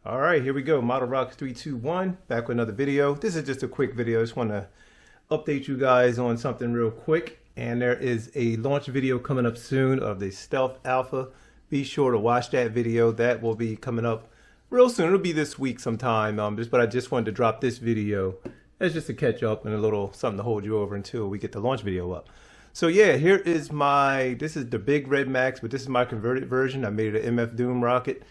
All right, here we go. Model Rockets 321, back with another video. This is just a quick video. I just want to update you guys on something real quick. And there is a launch video coming up soon of the Stealth Alpha. Be sure to watch that video. That will be coming up real soon. It'll be this week sometime. But I just wanted to drop this video as just a catch up and a little something to hold you over until we get the launch video up. So yeah, here is this is the big Red Max, but this is my converted version. I made it an MF Doom rocket.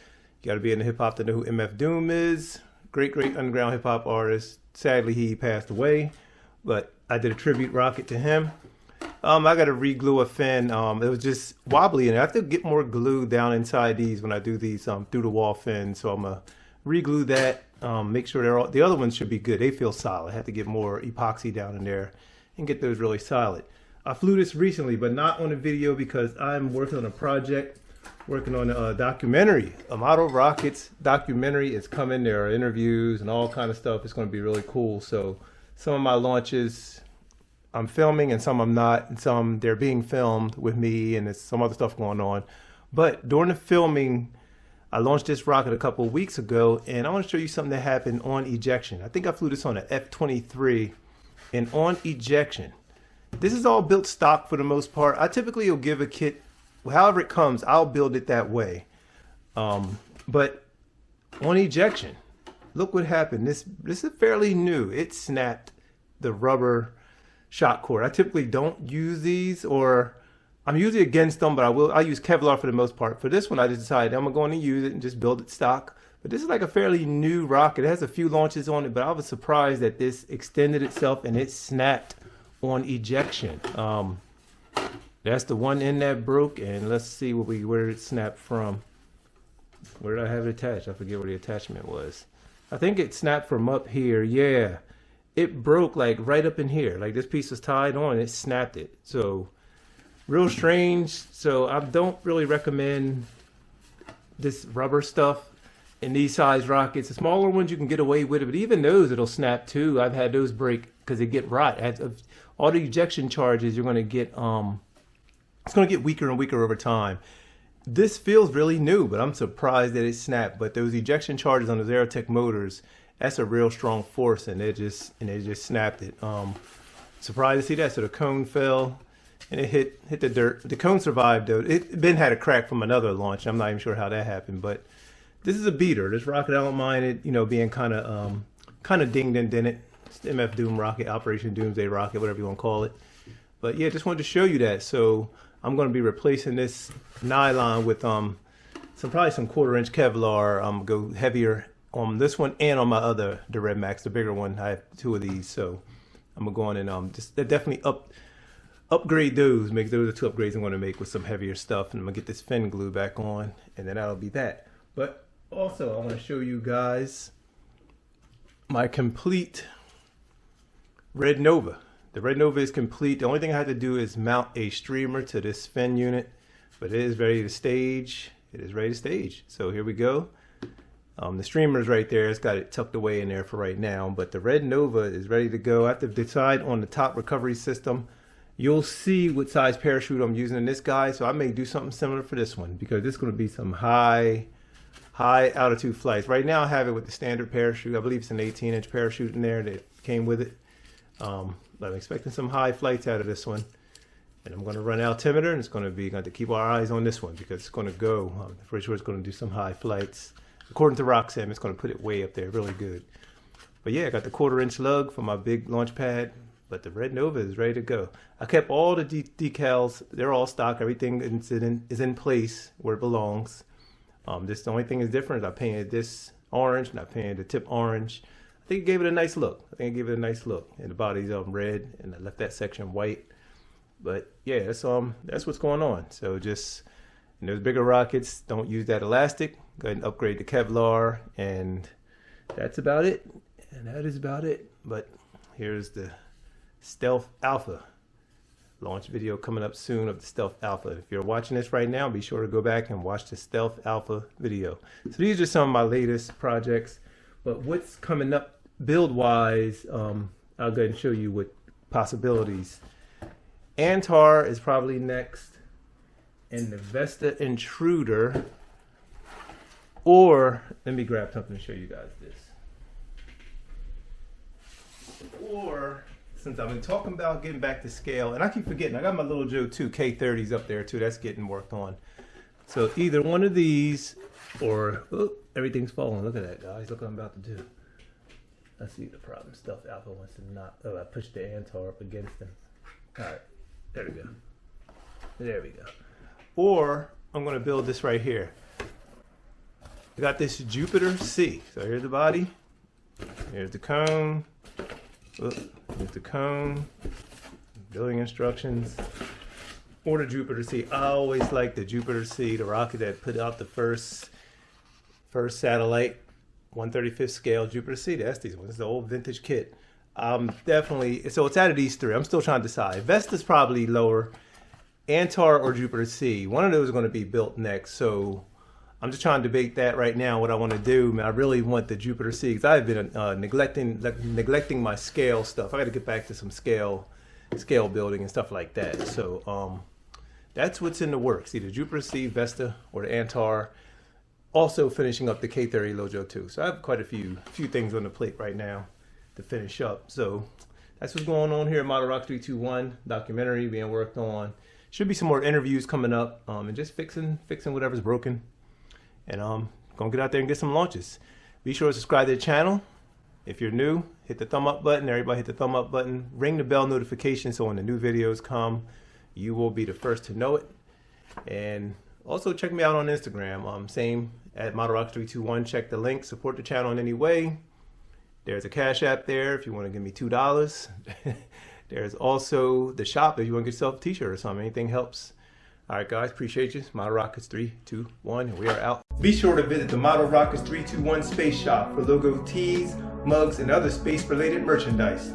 You got to be in the hip hop to know who MF Doom is. Great underground hip hop artist. Sadly, he passed away, but I did a tribute rocket to him. I got to re-glue a fin. It was just wobbly, and I have to get more glue down inside these when I do these through the wall fins. So I'm gonna re-glue that. Make sure the other ones should be good. They feel solid. I have to get more epoxy down in there and get those really solid. I flew this recently, but not on a video because I'm working on a project. Working on a documentary, a Model Rockets documentary. It's coming. There are interviews and all kind of stuff. It's going to be really cool. So some of my launches I'm filming and some I'm not, and some they're being filmed with me, and there's some other stuff going on. But during the filming, I launched this rocket a couple of weeks ago, and I want to show you something that happened on ejection. I think I flew this on an F-23, and on ejection, this is all built stock for the most part. I typically will give a kit. However it comes, I'll build it that way. But on ejection, look what happened. This is fairly new. It snapped the rubber shock cord. I typically don't use these, or I'm usually against them, but I use Kevlar for the most part. For this one, I just decided I'm going to use it and just build it stock. But this is like a fairly new rocket. It has a few launches on it, but I was surprised that this extended itself and it snapped on ejection. That's the one end that broke, and let's see where it snapped from. Where did I have it attached? I forget where the attachment was. I think it snapped from up here. Yeah, it broke like right up in here. Like this piece was tied on, it snapped it. So real strange. So I don't really recommend this rubber stuff in these size rockets. The smaller ones you can get away with it, but even those it'll snap too. I've had those break because they get rot. All the ejection charges you're going to get. It's going to get weaker and weaker over time. This feels really new, but I'm surprised that it snapped. But those ejection charges on the Aerotech motors, that's a real strong force, and it just snapped it. Surprised to see that. So the cone fell, and it hit the dirt. The cone survived though. Ben had a crack from another launch. I'm not even sure how that happened, but this is a beater. This rocket, I don't mind it, being kind of dinged and dented. It's the MF Doom rocket, Operation Doomsday rocket, whatever you want to call it. But yeah, just wanted to show you that. So I'm going to be replacing this nylon with probably some 1/4-inch Kevlar. I'm going to go heavier on this one and on my other, the Red Max, the bigger one. I have two of these, so I'm going to go on and just definitely upgrade those. Make those the two upgrades I'm going to make with some heavier stuff, and I'm going to get this fin glue back on, and then that'll be that. But also, I want to show you guys my complete Red Nova. The Red Nova is complete. The only thing I had to do is mount a streamer to this fin unit, but it is ready to stage. It is ready to stage. So here we go. The streamer is right there. It's got it tucked away in there for right now, but the Red Nova is ready to go. I have to decide on the top recovery system. You'll see what size parachute I'm using in this guy, so I may do something similar for this one because this is going to be some high altitude flights. Right now I have it with the standard parachute. I believe it's an 18-inch parachute in there that came with it. But I'm expecting some high flights out of this one, and I'm going to run altimeter, and it's going to keep our eyes on this one because it's going to go. I'm pretty sure it's going to do some high flights. According to Roxanne, it's going to put it way up there, really good. But yeah, I got the 1/4-inch lug for my big launch pad, but the Red Nova is ready to go. I kept all the decals; they're all stock. Everything is in place where it belongs. The only thing is different. I painted this orange, and I painted the tip orange. I think it gave it a nice look. And the body's red, and I left that section white. But yeah, that's what's going on. So just in those bigger rockets, don't use that elastic. Go ahead and upgrade to Kevlar, and that's about it. And that is about it. But here's the Stealth Alpha launch video coming up soon of the Stealth Alpha. If you're watching this right now, be sure to go back and watch the Stealth Alpha video. So these are some of my latest projects. But what's coming up build wise, I'll go ahead and show you what possibilities. Antar is probably next, and the Vesta Intruder Or, let me grab something to show you guys this. Or, since I've been talking about getting back to scale, and I keep forgetting, I got my little Joe 2 K30s up there too, that's getting worked on. So either one of these, or, oh, everything's falling. Look at that, guys. Look what I'm about to do. I see the problem. Stealth Alpha wants to knock, oh, I pushed the Antar up against him. All right, there we go. There we go. Or, I'm gonna build this right here. I got this Jupiter C. So here's the body, here's the cone, here's the cone, building instructions, or the Jupiter C. I always like the Jupiter C, the rocket that put out the first satellite, 1/35th scale Jupiter C. That's these ones, the old vintage kit. Definitely, so it's out of these three. I'm still trying to decide. Vesta's probably lower, Antar or Jupiter C. One of those are going to be built next, so I'm just trying to debate that right now, what I want to do. Man, I really want the Jupiter C, because I've been neglecting my scale stuff. I got to get back to some scale building and stuff like that. So that's what's in the works, either Jupiter C, Vesta, or the Antar. Also finishing up the K30 Lojo 2. So I have quite a few things on the plate right now to finish up. So that's what's going on here at Model Rock 321, documentary being worked on. Should be some more interviews coming up, and just fixing whatever's broken. And gonna get out there and get some launches. Be sure to subscribe to the channel. If you're new, hit the thumb up button. Everybody hit the thumb up button. Ring the bell notification so when the new videos come, you will be the first to know it. And also check me out on Instagram. Same at Model Rock 321. Check the link. Support the channel in any way. There's a Cash App there if you want to give me $2. There's also the shop if you want to get yourself a t-shirt or something. Anything helps. All right, guys, appreciate you. Model Rockets 321, and we are out. Be sure to visit the Model Rockets 321 Space Shop for logo tees, mugs, and other space-related merchandise.